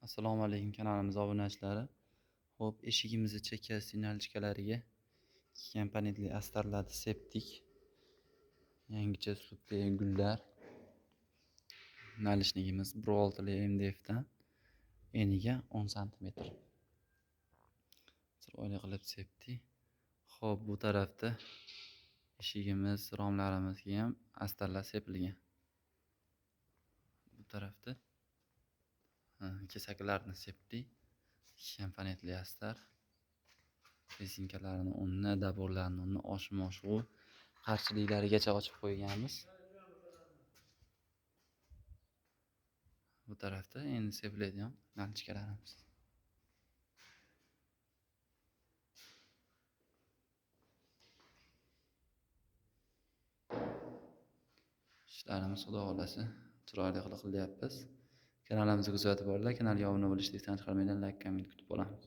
Assalomu alaykum kanalimiz obunachilari. Xo'p, eshigimizni chekkasi nalchkalariga komponentli astarlarni sepdik. Yangicha uslubdagi gullar. Nalishligimiz 1.6 MDFdan eniga 10 cm. Chiroyli qilib sepdik. Xo'p, bu tarafda eshigimiz, romlarimizga ham astarlar sepilgan. Bu tarafda kesaklarni sepdik. Komponentli astar. Rezinkalarni o'rni, daborlarni o'rni oshmoshg'u qarshiliklarigacha ochib qo'yganmiz. Bu tarafda endi sepiladigan nalchkalarimiz. Ishlarimiz xudo xolasa chiroyli qilib qilyapmiz. Kanalimizga kuzatib borlar. Kanalga obuna bo'lishni esdan chiqarmanglar. Like, komment kutib qolamiz.